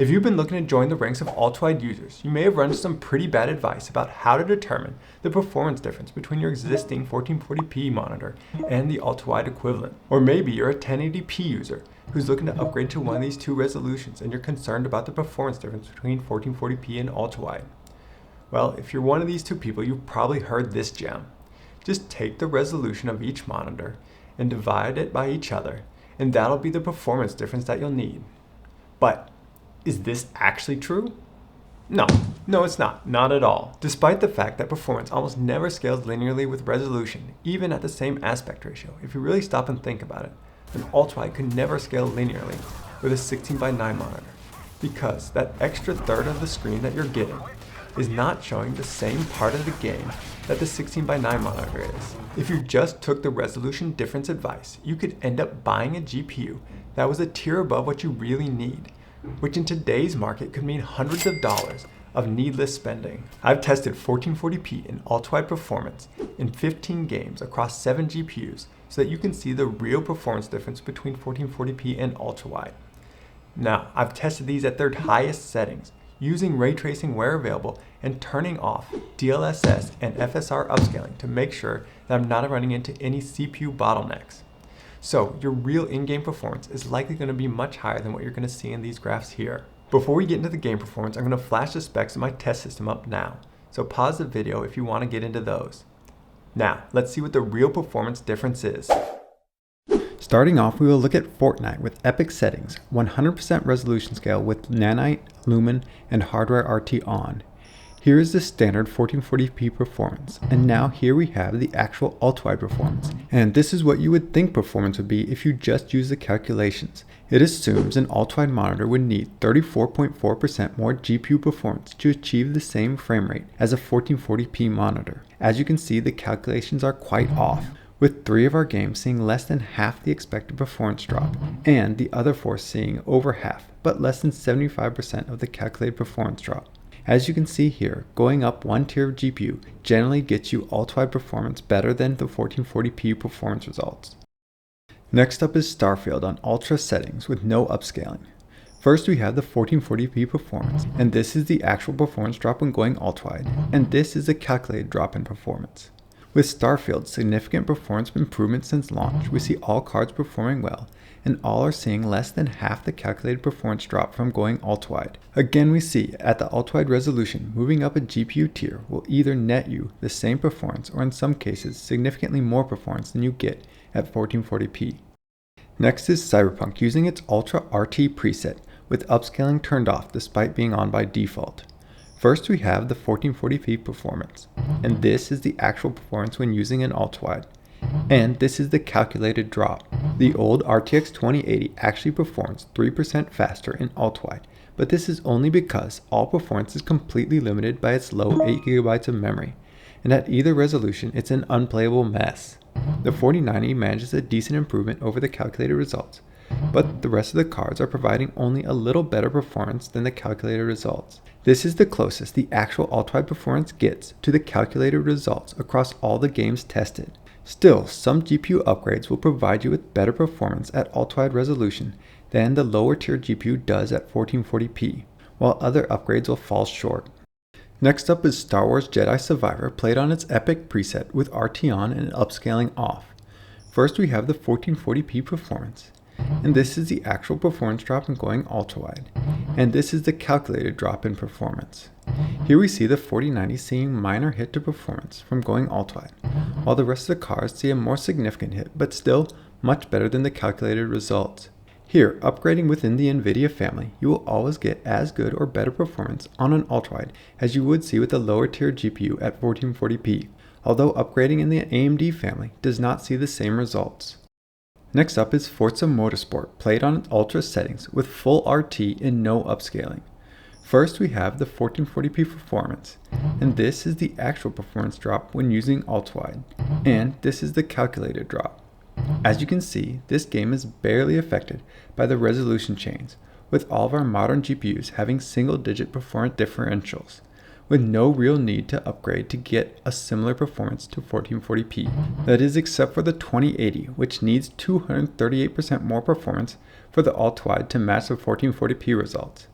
If you've been looking to join the ranks of Ultrawide users, you may have run into some pretty bad advice about how to determine the performance difference between your existing 1440p monitor and the Ultrawide equivalent. Or maybe you're a 1080p user who's looking to upgrade to one of these two resolutions and you're concerned about the performance difference between 1440p and Ultrawide. Well, if you're one of these two people, you've probably heard this gem. Just take the resolution of each monitor and divide it by each other, and that'll be the performance difference that you'll need. But is this actually true? No, it's not at all. Despite the fact that performance almost never scales linearly with resolution, even at the same aspect ratio, if you really stop and think about it, an Ultrawide could never scale linearly with a 16:9 monitor, because that extra third of the screen that you're getting is not showing the same part of the game that the 16:9 monitor is. If you just took the resolution difference advice, you could end up buying a GPU that was a tier above what you really need, which in today's market could mean hundreds of dollars of needless spending. I've tested 1440p in Ultrawide performance in 15 games across 7 GPUs so that you can see the real performance difference between 1440p and Ultrawide. Now, I've tested these at their highest settings, using ray tracing where available and turning off DLSS and FSR upscaling to make sure that I'm not running into any CPU bottlenecks. So your real in-game performance is likely going to be much higher than what you're going to see in these graphs here. Before we get into the game performance, I'm going to flash the specs of my test system up now. So pause the video if you want to get into those. Now, let's see what the real performance difference is. Starting off, we will look at Fortnite with epic settings, 100% resolution scale with Nanite, Lumen, and Hardware RT on. Here is the standard 1440p performance, and now here we have the actual Ultrawide performance. And this is what you would think performance would be if you just use the calculations. It assumes an Ultrawide monitor would need 34.4% more GPU performance to achieve the same frame rate as a 1440p monitor. As you can see, the calculations are quite off, with 3 of our games seeing less than half the expected performance drop, and the other 4 seeing over half, but less than 75% of the calculated performance drop. As you can see here, going up one tier of GPU generally gets you Ultrawide performance better than the 1440p performance results. Next up is Starfield on Ultra settings with no upscaling. First we have the 1440p performance, and this is the actual performance drop when going Ultrawide, and this is a calculated drop in performance. With Starfield's significant performance improvement since launch, we see all cards performing well, and all are seeing less than half the calculated performance drop from going Ultrawide. Again, we see at the Ultrawide resolution, moving up a GPU tier will either net you the same performance or in some cases significantly more performance than you get at 1440p. Next is Cyberpunk using its Ultra RT preset with upscaling turned off despite being on by default. First we have the 1440p performance, and this is the actual performance when using an Ultrawide. And this is the calculated drop. The old RTX 2080 actually performs 3% faster in Ultrawide, but this is only because all performance is completely limited by its low 8GB of memory, and at either resolution it's an unplayable mess. The 4090 manages a decent improvement over the calculated results, but the rest of the cards are providing only a little better performance than the calculated results. This is the closest the actual Ultrawide performance gets to the calculated results across all the games tested. Still, some GPU upgrades will provide you with better performance at Ultrawide resolution than the lower tier GPU does at 1440p, while other upgrades will fall short. Next up is Star Wars Jedi Survivor played on its epic preset with RT on and upscaling off. First we have the 1440p performance, and this is the actual performance drop in going Ultrawide, and this is the calculated drop in performance. Here we see the 4090 seeing minor hit to performance from going Ultrawide, while the rest of the cards see a more significant hit, but still much better than the calculated results. Here, upgrading within the NVIDIA family, you will always get as good or better performance on an Ultrawide as you would see with a lower tier GPU at 1440p, although upgrading in the AMD family does not see the same results. Next up is Forza Motorsport played on Ultra settings with full RT and no upscaling. First we have the 1440p performance, and this is the actual performance drop when using Ultrawide, and this is the calculated drop. As you can see, this game is barely affected by the resolution change, with all of our modern GPUs having single-digit performance differentials, with no real need to upgrade to get a similar performance to 1440p. That is except for the 2080, which needs 238% more performance for the Ultrawide to match the 1440p results.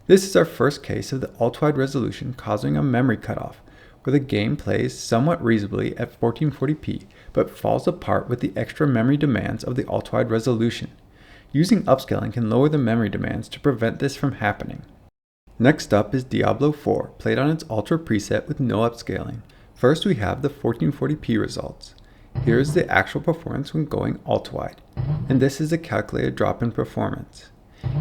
This is our first case of the ultrawide resolution causing a memory cutoff, where the game plays somewhat reasonably at 1440p, but falls apart with the extra memory demands of the ultrawide resolution. Using upscaling can lower the memory demands to prevent this from happening. Next up is Diablo 4, played on its ultra preset with no upscaling. First we have the 1440p results. Here is the actual performance when going ultrawide, and this is a calculated drop in performance.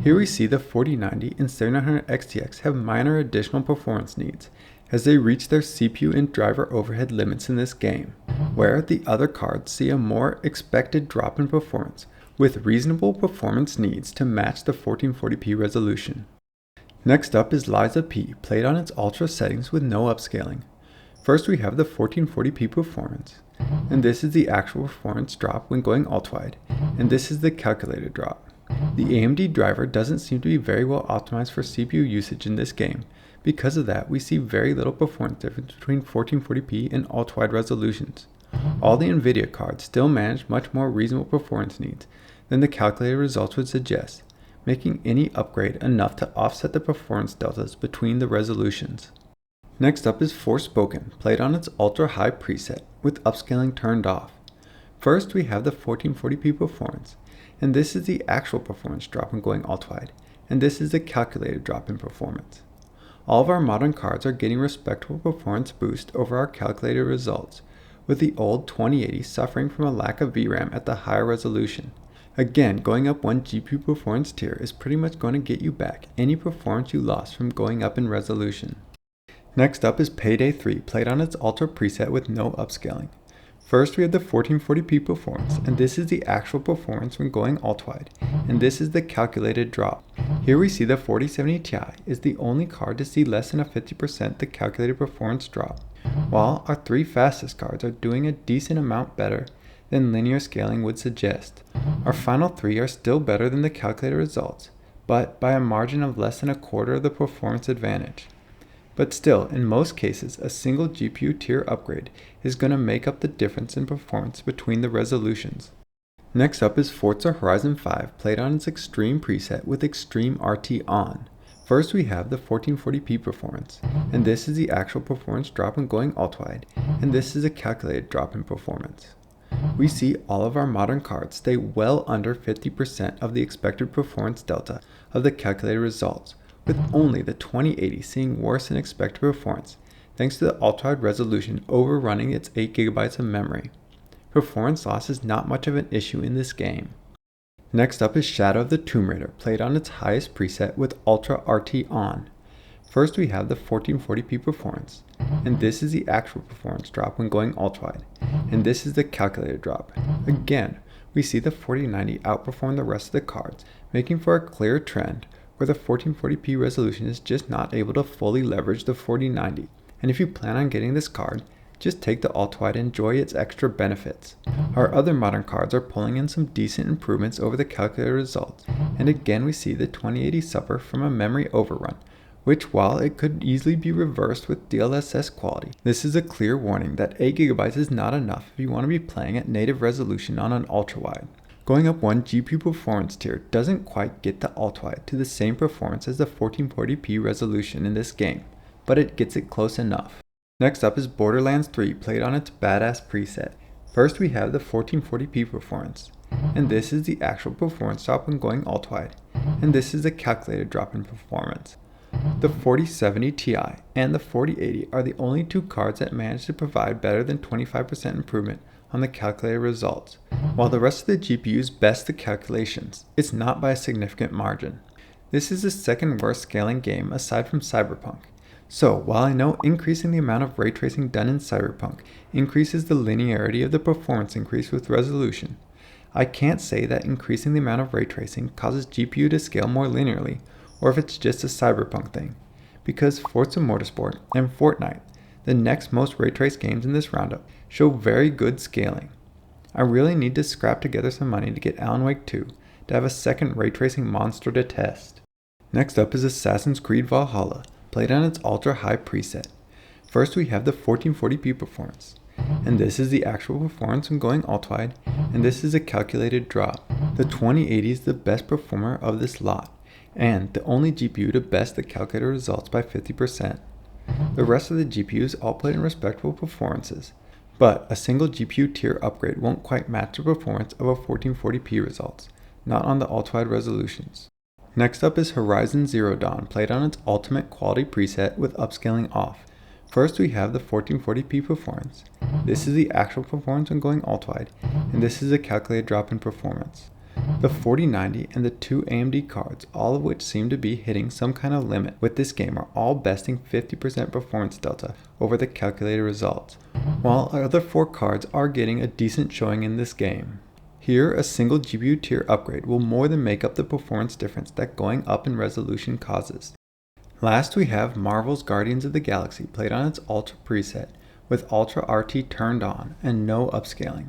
Here we see the 4090 and 7900 XTX have minor additional performance needs, as they reach their CPU and driver overhead limits in this game, where the other cards see a more expected drop in performance, with reasonable performance needs to match the 1440p resolution. Next up is Liza P, played on its ultra settings with no upscaling. First we have the 1440p performance, and this is the actual performance drop when going ultrawide, and this is the calculated drop. The AMD driver doesn't seem to be very well optimized for CPU usage in this game. Because of that, we see very little performance difference between 1440p and ultrawide resolutions. All the NVIDIA cards still manage much more reasonable performance needs than the calculated results would suggest, making any upgrade enough to offset the performance deltas between the resolutions. Next up is Forspoken, played on its ultra high preset with upscaling turned off. First we have the 1440p performance, and this is the actual performance drop when going ultrawide, and this is the calculated drop in performance. All of our modern cards are getting respectable performance boost over our calculated results, with the old 2080 suffering from a lack of VRAM at the higher resolution. Again, going up one GPU performance tier is pretty much going to get you back any performance you lost from going up in resolution. Next up is Payday 3, played on its ultra preset with no upscaling. First we have the 1440p performance, and this is the actual performance when going ultrawide, and this is the calculated drop. Here we see the 4070 Ti is the only card to see less than a 50% the calculated performance drop, while our three fastest cards are doing a decent amount better than linear scaling would suggest. Our final three are still better than the calculated results, but by a margin of less than a quarter of the performance advantage. But still, in most cases, a single GPU tier upgrade is going to make up the difference in performance between the resolutions. Next up is Forza Horizon 5, played on its extreme preset with extreme RT on. First we have the 1440p performance, and this is the actual performance drop when going ultrawide, and this is a calculated drop in performance. We see all of our modern cards stay well under 50% of the expected performance delta of the calculated results, with only the 2080 seeing worse than expected performance, thanks to the ultrawide resolution overrunning its 8GB of memory. Performance loss is not much of an issue in this game. Next up is Shadow of the Tomb Raider, played on its highest preset with Ultra RT on. First we have the 1440p performance, and this is the actual performance drop when going ultrawide, and this is the calculated drop. Again, we see the 4090 outperform the rest of the cards, making for a clear trend where the 1440p resolution is just not able to fully leverage the 4090. And if you plan on getting this card, just take the ultrawide and enjoy its extra benefits. Our other modern cards are pulling in some decent improvements over the calculated results, and again we see the 2080 suffer from a memory overrun, which while it could easily be reversed with DLSS quality, this is a clear warning that 8GB is not enough if you want to be playing at native resolution on an ultrawide. Going up one GPU performance tier doesn't quite get the ultrawide to the same performance as the 1440p resolution in this game, but it gets it close enough. Next up is Borderlands 3, played on its badass preset. First we have the 1440p performance, and this is the actual performance drop when going ultrawide, and this is the calculated drop in performance. The 4070 Ti and the 4080 are the only two cards that manage to provide better than 25% improvement on the calculated results, while the rest of the GPUs best the calculations. It's not by a significant margin. This is the second worst scaling game aside from Cyberpunk. So while I know increasing the amount of ray tracing done in Cyberpunk increases the linearity of the performance increase with resolution, I can't say that increasing the amount of ray tracing causes GPU to scale more linearly, or if it's just a Cyberpunk thing, because Forza Motorsport and Fortnite, the next most ray trace games in this roundup, show very good scaling. I really need to scrap together some money to get Alan Wake 2 to have a second ray tracing monster to test. Next up is Assassin's Creed Valhalla, played on its ultra high preset. First we have the 1440p performance, and this is the actual performance when going ultrawide, and this is a calculated drop. The 2080 is the best performer of this lot, and the only GPU to best the calculator results by 50%. The rest of the GPUs all put in respectable performances, but a single GPU tier upgrade won't quite match the performance of a 1440p results, not on the ultra-wide resolutions. Next up is Horizon Zero Dawn, played on its ultimate quality preset with upscaling off. First we have the 1440p performance. This is the actual performance when going ultra-wide, and this is a calculated drop in performance. The 4090 and the two AMD cards, all of which seem to be hitting some kind of limit with this game, are all besting 50% performance delta over the calculated results, while our other 4 cards are getting a decent showing in this game. Here, a single GPU tier upgrade will more than make up the performance difference that going up in resolution causes. Last we have Marvel's Guardians of the Galaxy, played on its Ultra preset, with Ultra RT turned on and no upscaling.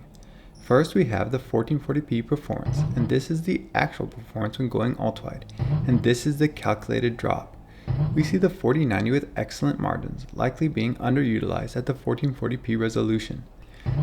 First we have the 1440p performance, and this is the actual performance when going ultra-wide, and this is the calculated drop. We see the 4090 with excellent margins, likely being underutilized at the 1440p resolution.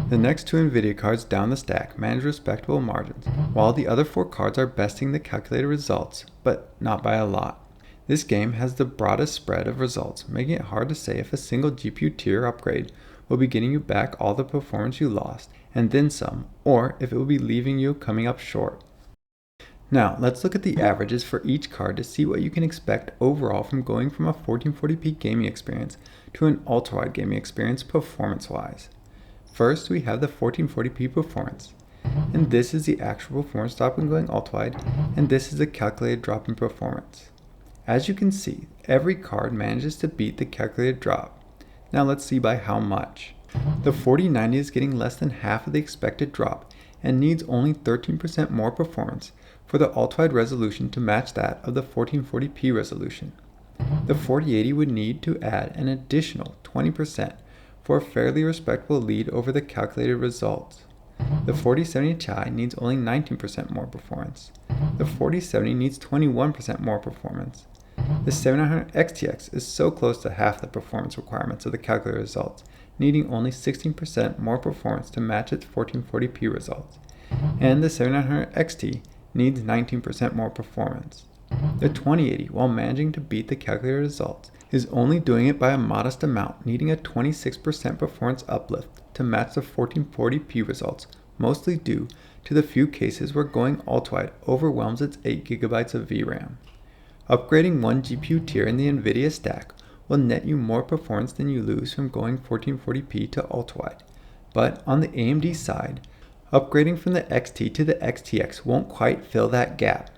The next 2 Nvidia cards down the stack manage respectable margins, while the other 4 cards are besting the calculated results, but not by a lot. This game has the broadest spread of results, making it hard to say if a single GPU tier upgrade will be getting you back all the performance you lost, and then some, or if it will be leaving you coming up short. Now, let's look at the averages for each card to see what you can expect overall from going from a 1440p gaming experience to an ultra-wide gaming experience performance-wise. First, we have the 1440p performance, and this is the actual performance drop when going ultra-wide, and this is the calculated drop in performance. As you can see, every card manages to beat the calculated drop. Now let's see by how much. The 4090 is getting less than half of the expected drop and needs only 13% more performance for the ultra-wide resolution to match that of the 1440p resolution. The 4080 would need to add an additional 20% for a fairly respectable lead over the calculated results. The 4070 Ti needs only 19% more performance. The 4070 needs 21% more performance. The 7900 XTX is so close to half the performance requirements of the calculated results, needing only 16% more performance to match its 1440p results. And the 7900 XT needs 19% more performance. The 2080, while managing to beat the calculated results, is only doing it by a modest amount, needing a 26% performance uplift to match the 1440p results, mostly due to the few cases where going ultra-wide overwhelms its 8GB of VRAM. Upgrading one GPU tier in the Nvidia stack will net you more performance than you lose from going 1440p to ultra-wide. But on the AMD side, upgrading from the XT to the XTX won't quite fill that gap.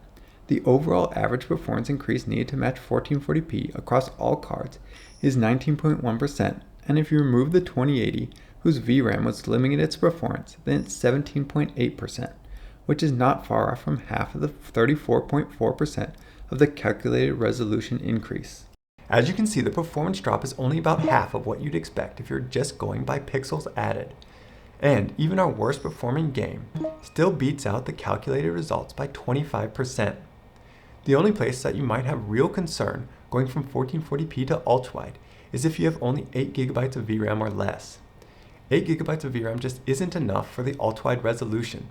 The overall average performance increase needed to match 1440p across all cards is 19.1%, and if you remove the 2080, whose VRAM was limiting its performance, then it's 17.8%, which is not far off from half of the 34.4% of the calculated resolution increase. As you can see, the performance drop is only about half of what you'd expect if you're just going by pixels added. And even our worst performing game still beats out the calculated results by 25%. The only place that you might have real concern going from 1440p to ultra-wide is if you have only 8GB of VRAM or less. 8GB of VRAM just isn't enough for the ultra-wide resolution.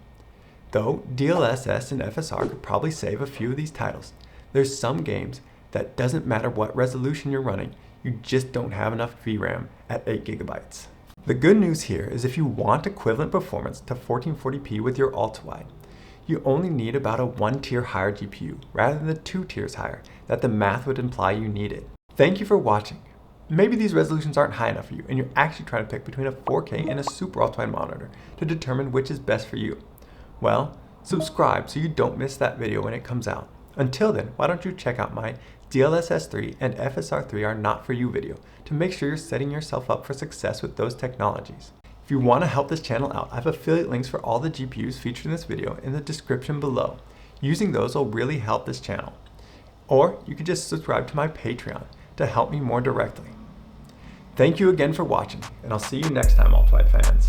Though DLSS and FSR could probably save a few of these titles, there's some games that doesn't matter what resolution you're running, you just don't have enough VRAM at 8GB. The good news here is if you want equivalent performance to 1440p with your ultra-wide, you only need about a 1 tier higher GPU rather than the 2 tiers higher that the math would imply you needed. Thank you for watching. Maybe these resolutions aren't high enough for you and you're actually trying to pick between a 4K and a super ultra-wide monitor to determine which is best for you. Well, subscribe so you don't miss that video when it comes out. Until then, why don't you check out my DLSS 3 and FSR 3 are not for you video to make sure you're setting yourself up for success with those technologies. If you want to help this channel out, I have affiliate links for all the GPUs featured in this video in the description below. Using those will really help this channel. Or you could just subscribe to my Patreon to help me more directly. Thank you again for watching, and I'll see you next time, Ultrawide fans.